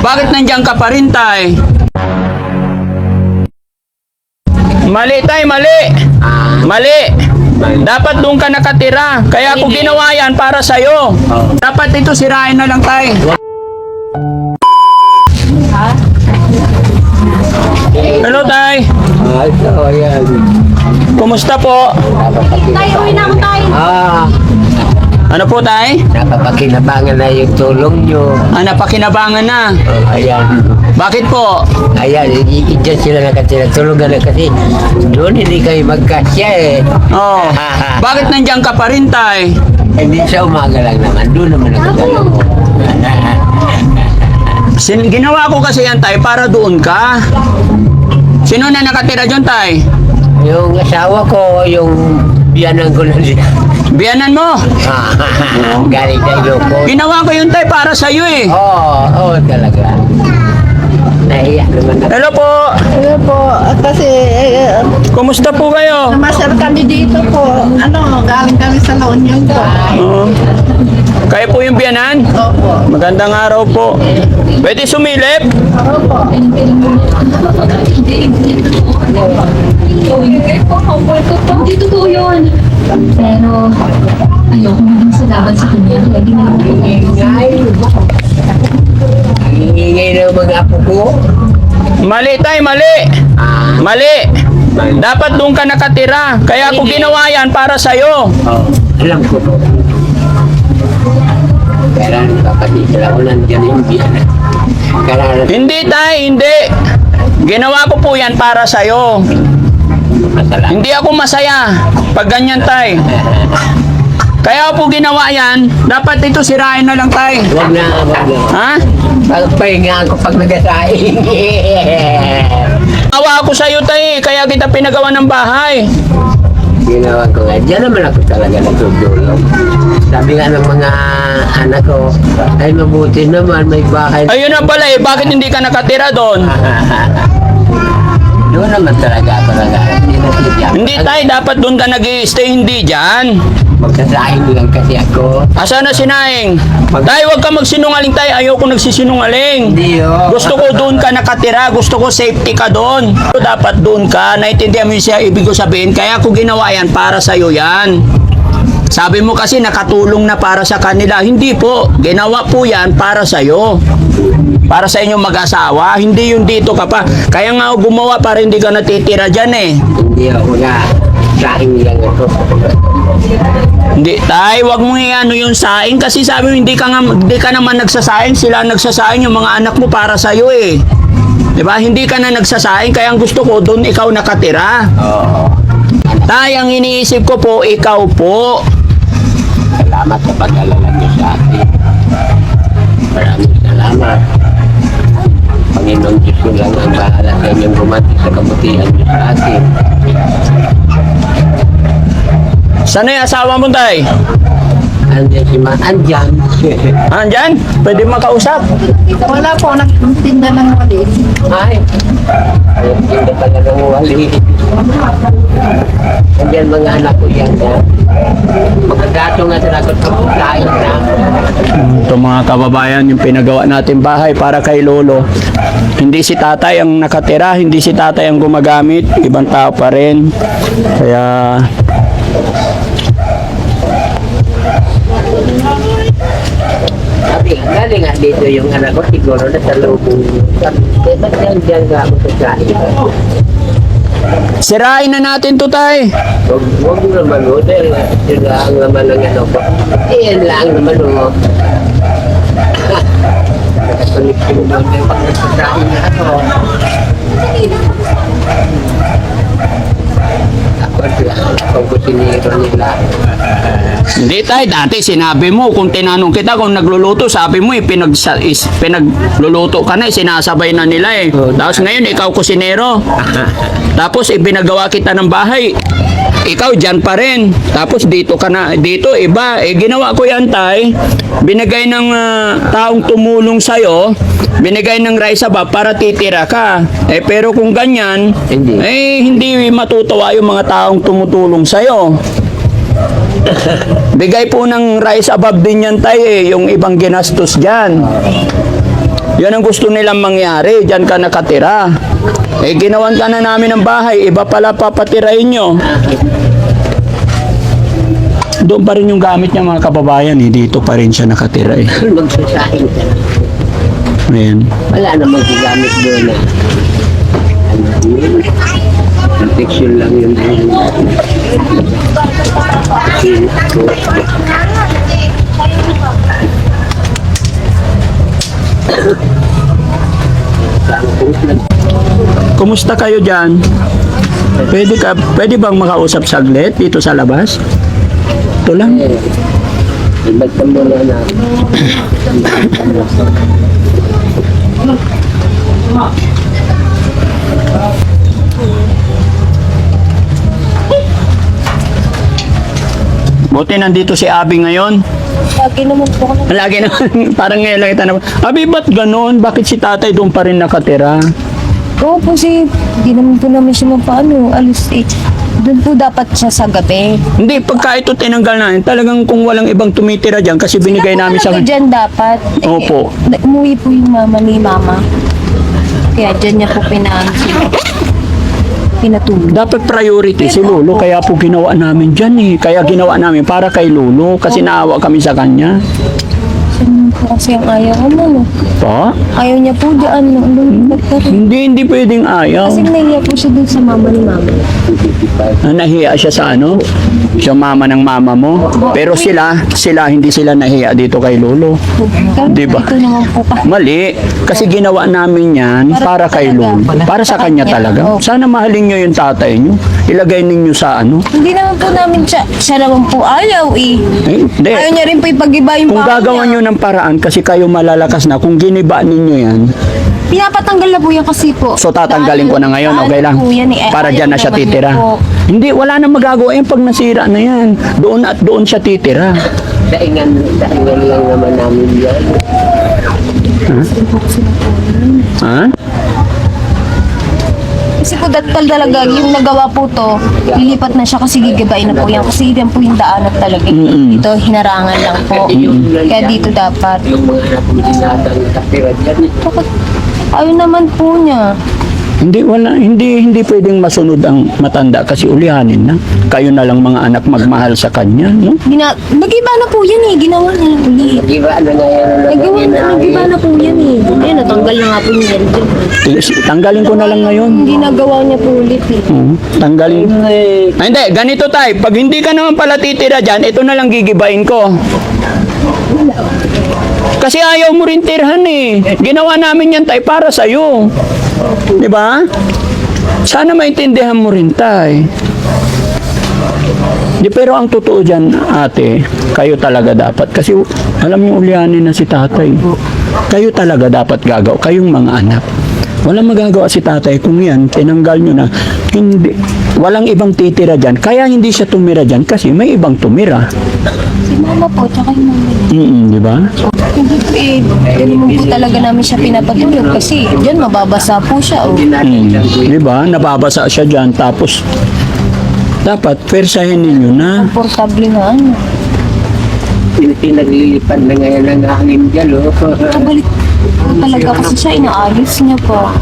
Bakit nandiyan ka pa rin, tay? Mali, tay, mali. Mali. Dapat doon ka nakatira. Kaya ako ginawa yan para sa'yo. Dapat ito sirain na lang, tay. Hello, tay. Ito, ayan. Kumusta po? Tay, uwi na ako, tay. Ano po, tay? Napapakinabangan na yung tulong nyo. Napakinabangan na. Ayan. Bakit po? Ayan, dyan sila nakatira. Tulungan na kasi doon hindi kayo magkasya eh. Oh. Bakit nandiyan ka pa rin, tay? Hindi sa umaga lang naman. Doon naman nakatala ko. Ginawa ko kasi yan, tay, para doon ka. Sino na nakatira dyan, tay? Yung asawa ko, yung biyanan ko na siya. Biyanan mo. Galing na Ilocos. Ginawa ko yun, tay, para sa'yo eh. Oo, talaga. Nahiya naman ako. Hello po. Ano po, kasi Kumusta po kayo? namasal kami dito po. Galing kami sa La Union po. Oo. Kayo po yung biyanan? Opo. Magandang araw po. Pwede sumilip? Opo. Hindi totoo yun. Pero, ayoko naman sa laban sa kanya. Lagi na lang Ang ingay ng mga apo ko. Mali, tay, mali. Mali. Dapat doon ka nakatira. Kaya ako ginawa yan para sa'yo. Alam ko po. Kaya kapatid sila ko nandiyan yung biyanan. Kaya Hindi, tay, hindi. Ginawa ko po yan para sa'yo. masala. Hindi ako masaya pag ganyan, tay. Kaya po ginawa yan, dapat ito sirain na lang, tay. Huwag na. Ha? Pagpahinga ako pag nagasaing. Awa ako sa'yo, tay. Kaya kita pinagawa ng bahay. Ginawa ko nga. Diyan naman ako talaga natutulog. Sabi nga ng mga anak ko, ay mabuti naman, may bahay. Ayun na pala eh, bakit hindi ka nakatira doon? Doon naman talaga. Hindi na siya. Hindi, tay, dapat doon ka nag-i-stay, hindi dyan. Magsasaing lang kasi ako. Asa na si Naing? Tay, huwag ka magsinungaling, tay. Ayoko nagsisinungaling. Hindi oh. Gusto ko doon ka nakatira. Gusto ko safety ka doon. Dapat doon ka. Naintindihan mo yung siya ibig ko sabihin. Kaya ako ginawa yan para sa'yo yan. Sabi mo kasi nakatulong na para sa kanila. Hindi po. Ginawa po yan para sa'yo. Para sa inyong mag-asawa. Hindi yung dito ka pa. Kaya nga ako gumawa para hindi ka natitira dyan eh. Hindi ako na. Saing lang ako. Hindi, tay, wag mo ano yung saing kasi sabi mo hindi ka naman nagsasaing, sila ang nagsasaing, yung mga anak mo para sa iyo eh. 'Di ba? Hindi ka na nagsasaing kaya ang gusto ko doon ikaw nakatira. Oo. Tay, ang iniisip ko po ikaw po. Salamat sa pag-alala niyo sa akin. Maraming salamat. Panginoon Diyos ko lang ang bahala sa inyong bumati sa kabutihan niyo sa akin. Saan yung asawa mo, tay? Andiyan si Andyan. Andyan? Pwede makausap? Wala po, nagtinda ng mali. Ay. Hindi pala nang wali. Andiyan mga anak ko yan. Magkagato nga sila ko sa pagkain na. Ito mga kababayan, yung pinagawa natin bahay para kay Lolo. Hindi si tatay ang nakatira, hindi si tatay ang gumagamit, ibang tao pa rin. Kaya Sabi nga, galing nga dito yung anak ko, siguro na sa lubong. Ba't yan nga ako sa kain? sirain na natin to, tay. Huwag naman o, dahil yun lang naman ang ano ko. Yan lang naman o. Nakatulik ko naman yung pagkasasain na ako. Ako kusinero nila. Hindi, tay, dati sinabi mo, kung tinanong kita kung nagluluto, sabi mo pinagluluto ka na, sinasabay na nila eh. Tapos ngayon, ikaw kusinero. Tapos ibinagawa kita ng bahay. Ikaw dyan pa rin. Tapos dito ka na, dito iba. Ginawa ko yan, tay. Binigay ng taong tumulong sa'yo, binigay ng rice above para titira ka. Pero kung ganyan, Hindi. hindi matutuwa yung mga taong tumutulong sa'yo. Bigay po ng rice above din yan, tay, yung ibang ginastos dyan. Yan ang gusto nilang mangyari. Diyan ka nakatira. Eh, ginawan ka na namin ng bahay. Iba pala papatirahin nyo. Doon pa rin yung gamit niya mga kababayan. Eh. Dito pa rin siya nakatira. Eh. Magsasahing ka na. Ayan. Wala namang gigamit doon na. Ano yun? Protection lang yun. Kumusta kayo dyan? Pwede bang makausap saglit dito sa labas? Ito lang. Iba't ka muna na. Buti nandito si Abby ngayon. Lagi naman po ako Lagi na, parang ngayon lang itanong. Abi, ba't ganun? Bakit si tatay doon pa rin nakatira? Oo po si, di naman po namin siya magpaano, alis eh. Doon po dapat siya sa gabi. Hindi, pagka ito tinanggal namin, talagang kung walang ibang tumitira dyan, kasi binigay namin sa... Sila po talaga dyan dapat. Opo. Umuwi po yung mama ni mama. Kaya dyan niya po pinatulog. Dapat priority si Lolo, kaya po ginawa namin dyan eh. Kaya ginawa namin para kay Lolo, kasi naawa kami sa kanya. Siya po kasi ang ayaw ko mo. Pa? Ayaw niya po dyan. Hindi pwedeng ayaw. Kasi nahiya po siya dun sa mama ni mama. Nahiya siya sa ano? Siya mama ng mama mo. Pero sila hindi sila nahiya dito kay Lolo. Di ba? Ito naman po pa. Mali, kasi ginawa namin yan para kay Lolo. Para sa kanya talaga. Sana mahalin nyo yung tatay nyo. Ilagay ninyo sa ano. Hindi naman po namin siya naman po ayaw eh. Hindi. Ayaw niya rin po ipag-iba yung Kung bahay gagawa nyo niya. ng paraan, kasi kayo malalakas na, kung giniba ninyo yan, Pinapatanggal na po yan kasi po. so tatanggalin ko na ngayon, okay lang? Po yan, eh. Para Ayaw dyan na siya naman titira. po. Hindi, wala nang magagawa yan pag nasira na yan. Doon at doon siya titira. Daingan lang naman namin yan. Ha? Kasi po talaga yung nagawa po to, lilipat na siya kasi gigibain na po yan. Kasi yan po yung daanan talaga. Mm-mm. Dito, hinarangan lang po. Kaya dito dapat. Yung mga anak mo sinatang nakatira dyan. Bakit? Ayaw naman po niya. Hindi pwedeng masunod ang matanda kasi ulihanin na. Kayo na lang mga anak magmahal sa kanya, no? Nagiba na po yan eh. Ginawa niya lang ulit. Nagiba na nga yan. Nagiba na po yan eh. Ayun, natanggal na nga po niya yan. Tanggalin ko na lang ngayon. Hindi nagawa niya po ulit eh. Tanggalin. Ay, hindi, ganito tay. Pag hindi ka naman pala titira dyan, ito na lang gigibain ko. Kasi ayaw mo rin tirhan eh. Ginawa namin yan tay para sa'yo. Di ba? Sana maintindihan mo rin tay. Di, pero ang totoo dyan, ate, kayo talaga dapat. Kasi alam niyo ulianin na si tatay. Kayo talaga dapat gagaw. Kayong mga anak. Walang magagawa si tatay kung yan, tinanggal nyo na. Hindi, walang ibang titira dyan. Kaya hindi siya tumira dyan kasi may ibang tumira. Si mama po, tsaka yung mama niya. Di ba? Hindi po eh. Hindi naman po talaga namin siya pinapatulog kasi dyan mababasa po siya. Oh. Di ba? Nababasa siya dyan. Tapos, dapat, persahin ninyo na. Komportable na ano. Pinaglilipad na ngayon ang hangin dyan, oh. Kabalik po talaga kasi siya inaayos niya po.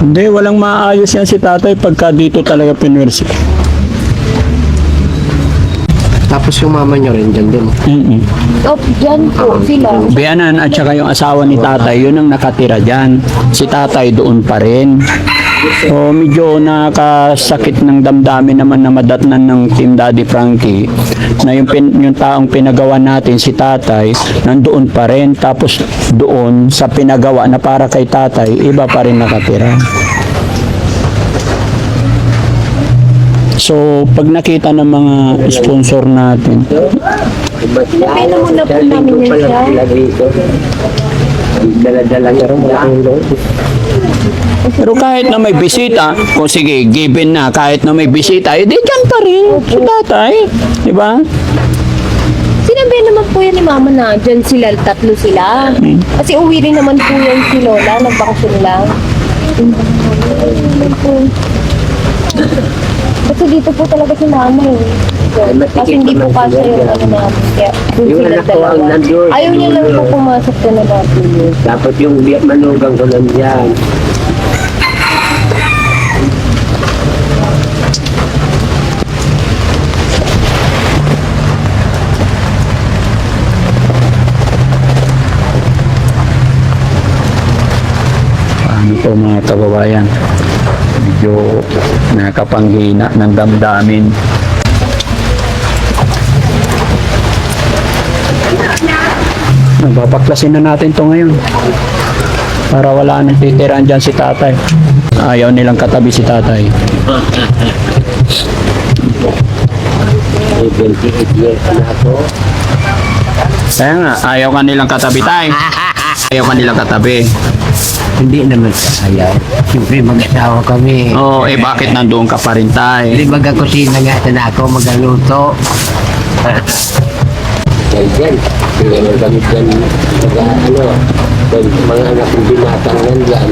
Hindi, walang maayos yan si tatay pagka dito talaga pinwersi. Tapos yung mama nyo rin dyan din. Oh, dyan po sila. Biyanan at saka yung asawa ni tatay, yun ang nakatira dyan. Si tatay doon pa rin. So, medyo nakasakit ng damdamin naman na madatnan ng Team Daddy Frankie na yung taong pinagawa natin, si tatay, nandoon pa rin. Tapos doon sa pinagawa na para kay tatay, iba pa rin nakatira. So, pag nakita ng mga sponsor natin, Napena muna po namin yan siya. Dala-dala nga rin wala ang loob. pero kahit na may bisita, kung sige, given na, kahit na may bisita, edi dyan pa rin si tatay. Di ba? Sinabi naman po yan ni mama na dyan sila, tatlo sila. Kasi uwi rin naman po yan si Lola, nagbakasyon lang. Kasi dito po talaga si mama eh. po. Ay, matikip Kasi hindi po naman kasi sila yung dyan. ano namin. Kaya dun Yung sila anak ko ang dalawa. nandun. Ayaw niya lang po pumasok na natin. Dapat yung biyak manugang ko nandyan. Paano po mga kababayan? Medyo nakapanghina ng damdamin. Nababaklasin na natin to ngayon. Para wala nang titiraan dyan si tatay. Ayaw nilang katabi si tatay. May 28 years na ako. Kaya nga, ayaw ka nilang katabi tay. Ayaw ka nilang katabi. Hindi naman sa ayaw. Siyempre mag-asawa kami. Oo, eh bakit nandoon ka pa rin tay? Hindi mag-kusina nga sana ako, mag-aluto. Yan. Hindi naman kami dyan, mga anak ng binatang nandyan.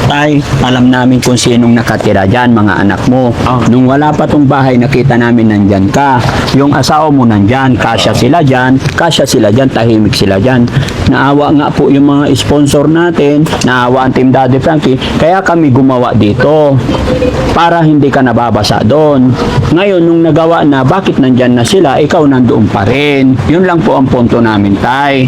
Tay, alam namin kung sinong nakatira dyan, mga anak mo. Nung wala pa tong bahay, nakita namin nandyan ka. Yung asawa mo nandyan, kasya sila dyan, tahimik sila dyan. Naawa nga po yung mga sponsor natin, naawa ang Team Daddy Frankie, kaya kami gumawa dito para hindi ka nababasa doon. Ngayon, nung nagawa na, bakit nandyan na sila, ikaw nandoon pa rin. Yun lang po ang punto namin, tay.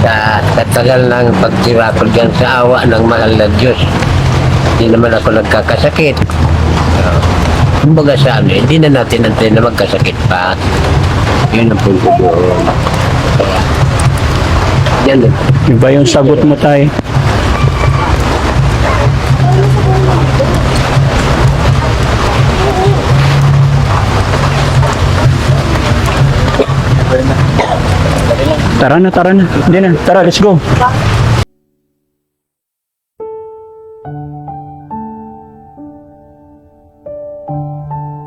Sa tagal ng pagtira ko dyan sa awa ng mahal na Diyos, hindi naman ako nagkakasakit. Kumbaga sa amin, hindi na natin antay na magkasakit pa. Yun ang punto doon. Kaya, yan lang. Iba yung sagot mo, tay. Tara na. Hindi na. Tara, let's go.